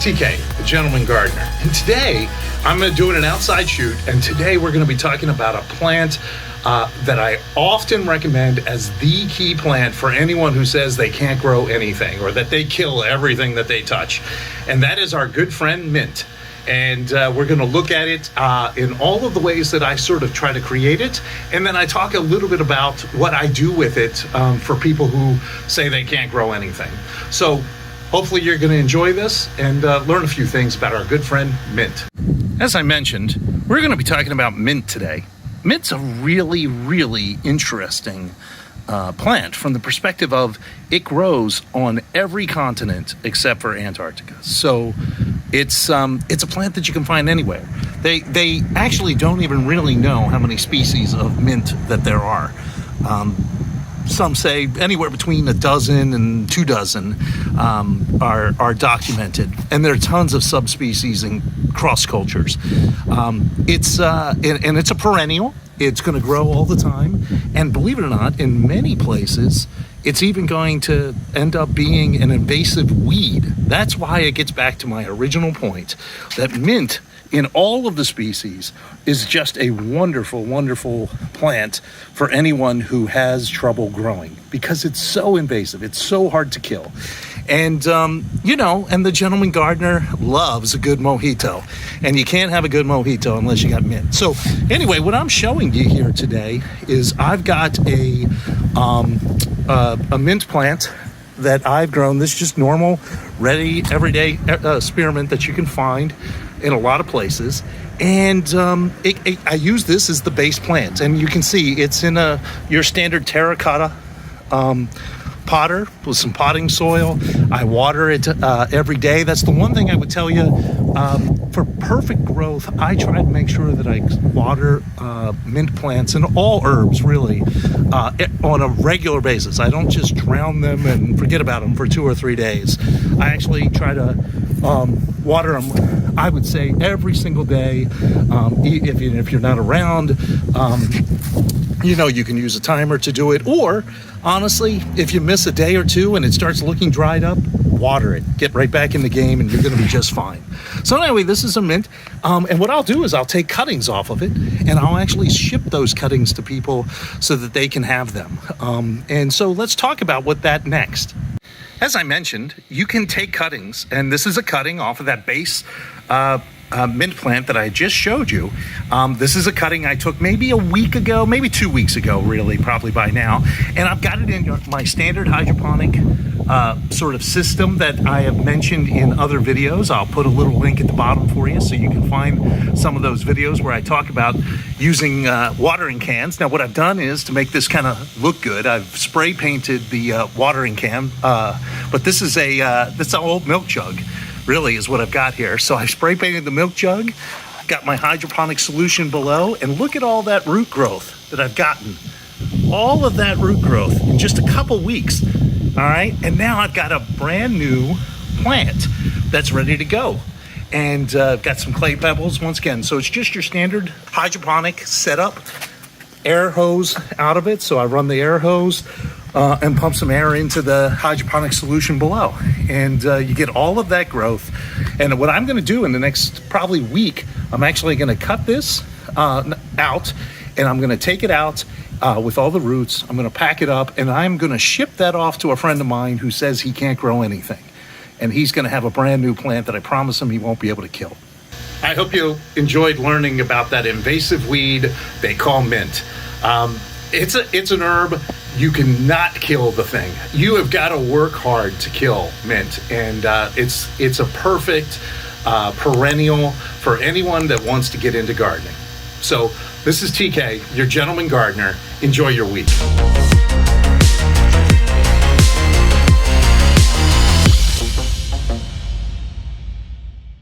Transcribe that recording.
TK, the Gentleman Gardner, and today I'm doing an outside shoot, and today we're going to be talking about a plant that I often recommend as the key plant for anyone who says they can't grow anything or that they kill everything that they touch, and that is our good friend mint. And we're going to look at it in all of the ways that I sort of try to create it, and then I talk a little bit about what I do with it for people who say they can't grow anything. So hopefully you're going to enjoy this and learn a few things about our good friend mint. As I mentioned, we're going to be talking about mint today. Mint's a really, really interesting plant from the perspective of it grows on every continent except for Antarctica. So it's a plant that you can find anywhere. They actually don't even really know how many species of mint that there are. Some say anywhere between a dozen and 2 dozen are documented, and there are tons of subspecies and cross cultures. It's a perennial. It's going to grow all the time, and believe it or not, in many places, it's even going to end up being an invasive weed. That's why it gets back to my original point that mint, in all of the species, is just a wonderful, wonderful plant for anyone who has trouble growing because it's so invasive. It's so hard to kill. And, and the Gentleman Gardner loves a good mojito. And you can't have a good mojito unless you got mint. So anyway, what I'm showing you here today is I've got a mint plant that I've grown. This is just normal, ready, everyday spearmint that you can find in a lot of places. And I use this as the base plant. And you can see it's in your standard terracotta potter with some potting soil. I water it every day. That's the one thing I would tell you. For perfect growth, I try to make sure that I water mint plants and all herbs really on a regular basis. I don't just drown them and forget about them for 2 or 3 days. I actually try to water them, I would say, every single day. If you're not around, you can use a timer to do it. Or, honestly, if you miss a day or two and it starts looking dried up, water it. Get right back in the game and you're going to be just fine. So anyway, this is a mint. And what I'll do is I'll take cuttings off of it and I'll actually ship those cuttings to people so that they can have them. And so let's talk about what that next. As I mentioned, you can take cuttings, and this is a cutting off of that base mint plant that I just showed you. This is a cutting I took maybe a week ago, maybe 2 weeks ago, really, probably by now. And I've got it in my standard hydroponic sort of system that I have mentioned in other videos. I'll put a little link at the bottom for you so you can find some of those videos where I talk about using watering cans. Now, what I've done is to make this kind of look good, I've spray painted the watering can, but this is an old milk jug. Really is what I've got here. So I spray painted the milk jug, got my hydroponic solution below, and look at all that root growth that I've gotten. All of that root growth in just a couple weeks. All right. And now I've got a brand new plant that's ready to go. And got some clay pebbles once again. So it's just your standard hydroponic setup. Air hose out of it. So I run the air hose and pump some air into the hydroponic solution below. And you get all of that growth. And what I'm going to do in the next probably week, I'm actually going to cut this out, and I'm going to take it out with all the roots. I'm going to pack it up, and I'm going to ship that off to a friend of mine who says he can't grow anything. And he's going to have a brand new plant that I promise him he won't be able to kill. I hope you enjoyed learning about that invasive weed they call mint. It's an herb. You cannot kill the thing. You have got to work hard to kill mint, and it's a perfect perennial for anyone that wants to get into gardening. So this is TK, your Gentleman Gardener. Enjoy your week.